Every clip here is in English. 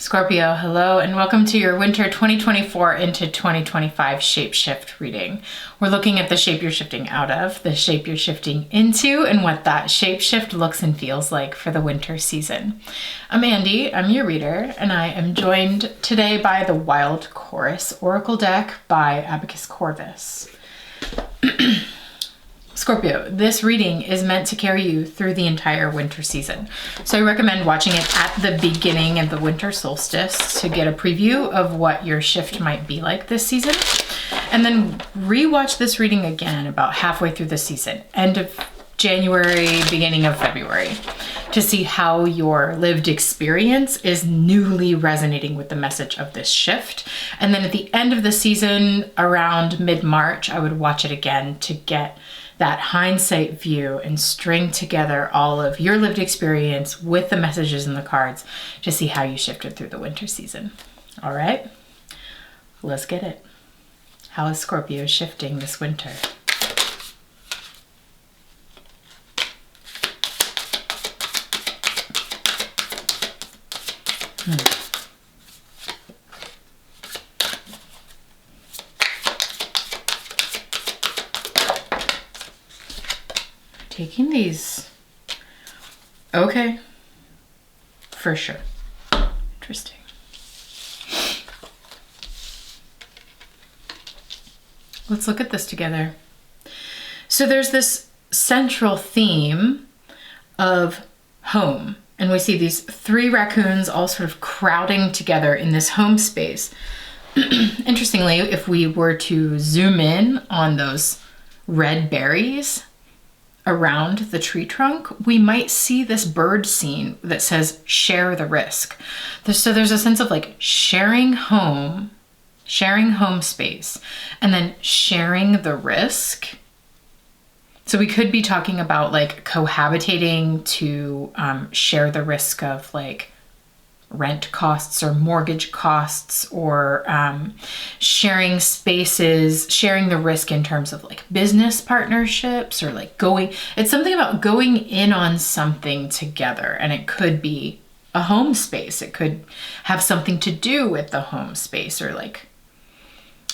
Scorpio, hello, and welcome to your winter 2024 into 2025 shapeshift reading. We're looking at the shape you're shifting out of, the shape you're shifting into, and what that shapeshift looks and feels like for the winter season. I'm Andy, I'm your reader, and I am joined today by the Wild Chorus Oracle deck by Abacus Corvus. Scorpio, this reading is meant to carry you through the entire winter season. So I recommend watching it at the beginning of the winter solstice to get a preview of what your shift might be like this season. And then rewatch this reading again about halfway through the season, end of January, beginning of February, to see how your lived experience is newly resonating with the message of this shift. And then at the end of the season, around mid-March, I would watch it again to get that hindsight view and string together all of your lived experience with the messages in the cards to see how you shifted through the winter season. All right, let's get it. How is Scorpio shifting this winter? Taking these. Okay. For sure. Interesting. Let's look at this together. So there's this central theme of home. And we see these three raccoons all sort of crowding together in this home space. Interestingly, if we were to zoom in on those red berries around the tree trunk, we might see this bird scene that says share the risk. So there's a sense of like sharing home space, and then sharing the risk. So we could be talking about like cohabitating to share the risk of like rent costs or mortgage costs, or sharing spaces, sharing the risk in terms of like business partnerships, or like it's something about going in on something together. And it could be a home space. It could have something to do with the home space, or like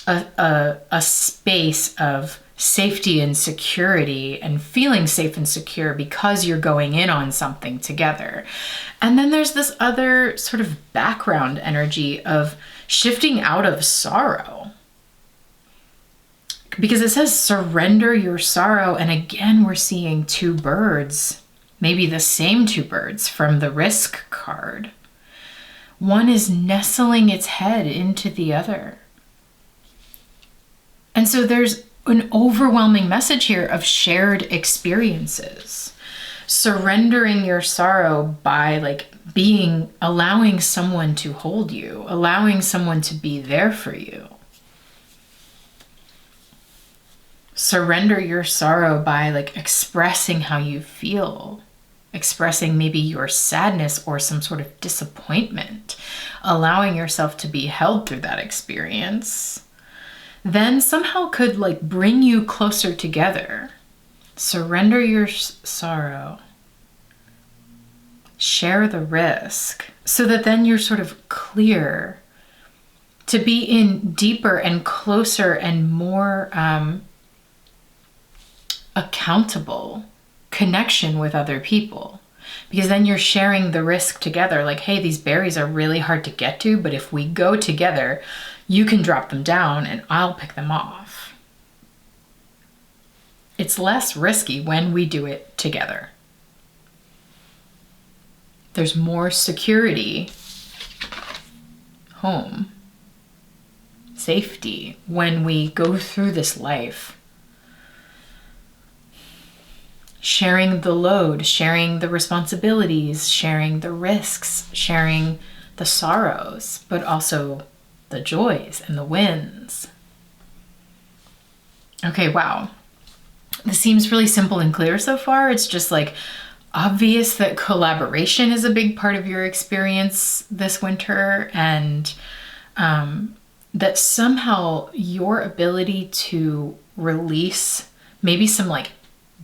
a space of safety and security and feeling safe and secure because you're going in on something together. And then there's this other sort of background energy of shifting out of sorrow, because it says surrender your sorrow. And again, we're seeing two birds, maybe the same two birds from the risk card. One is nestling its head into the other. And so there's an overwhelming message here of shared experiences. Surrendering your sorrow by like allowing someone to hold you, allowing someone to be there for you. Surrender your sorrow by like expressing how you feel, expressing maybe your sadness or some sort of disappointment, allowing yourself to be held through that experience. Then somehow could like bring you closer together. Surrender your sorrow. Share the risk, so that then you're sort of clear to be in deeper and closer and more accountable connection with other people. Because then you're sharing the risk together. Like, hey, these berries are really hard to get to, but if we go together, you can drop them down and I'll pick them off. It's less risky when we do it together. There's more security, home, safety when we go through this life. Sharing the load, sharing the responsibilities, sharing the risks, sharing the sorrows, but also the joys and the wins. Okay, wow. This seems really simple and clear so far. It's just like obvious that collaboration is a big part of your experience this winter, and that somehow your ability to release maybe some like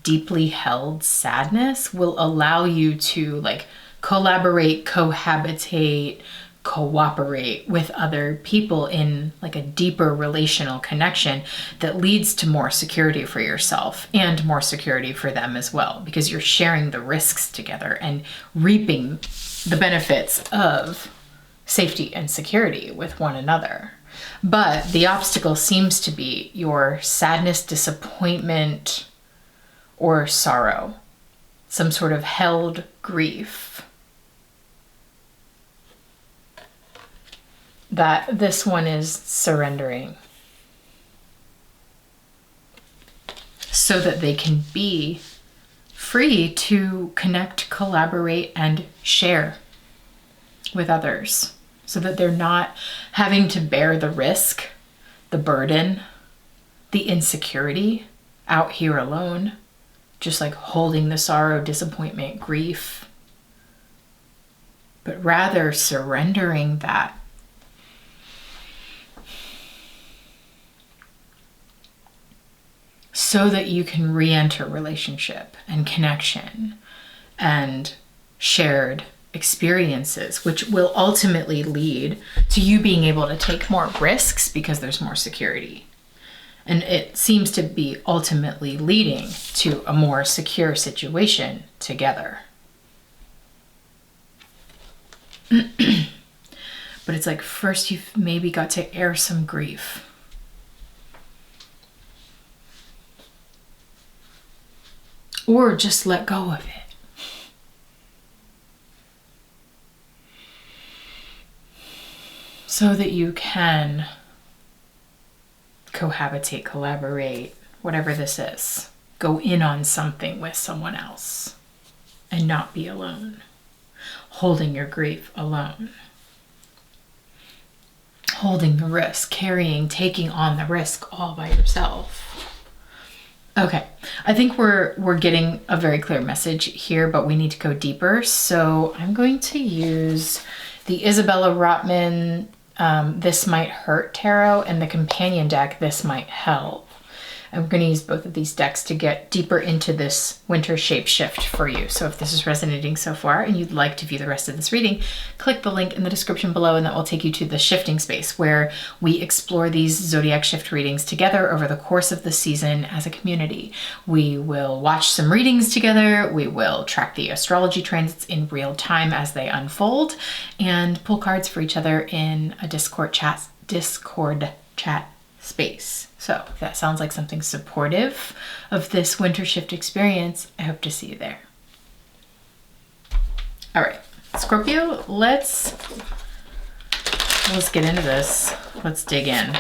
deeply held sadness will allow you to like collaborate, cohabitate, cooperate with other people in like a deeper relational connection that leads to more security for yourself and more security for them as well, because you're sharing the risks together and reaping the benefits of safety and security with one another. But the obstacle seems to be your sadness, disappointment, or sorrow, some sort of held grief. That this one is surrendering so that they can be free to connect, collaborate, and share with others, so that they're not having to bear the risk, the burden, the insecurity out here alone, just like holding the sorrow, disappointment, grief, but rather surrendering that. So that you can re-enter relationship and connection and shared experiences, which will ultimately lead to you being able to take more risks because there's more security. And it seems to be ultimately leading to a more secure situation together. But it's like first you've maybe got to air some grief. Or just let go of it. So that you can cohabitate, collaborate, whatever this is. Go in on something with someone else and not be alone. Holding your grief alone. Holding the risk, carrying, taking on the risk all by yourself. Okay, I think we're getting a very clear message here, but we need to go deeper. So I'm going to use the Isabella Rotman This Might Hurt Tarot and the companion deck This Might Help. I'm going to use both of these decks to get deeper into this winter shape shift for you. So if this is resonating so far and you'd like to view the rest of this reading, click the link in the description below and that will take you to the shifting space where we explore these zodiac shift readings together over the course of the season as a community. We will watch some readings together, we will track the astrology transits in real time as they unfold, and pull cards for each other in a Discord chat space. So if that sounds like something supportive of this winter shift experience, I hope to see you there. All right, Scorpio, let's get into this. Let's dig in.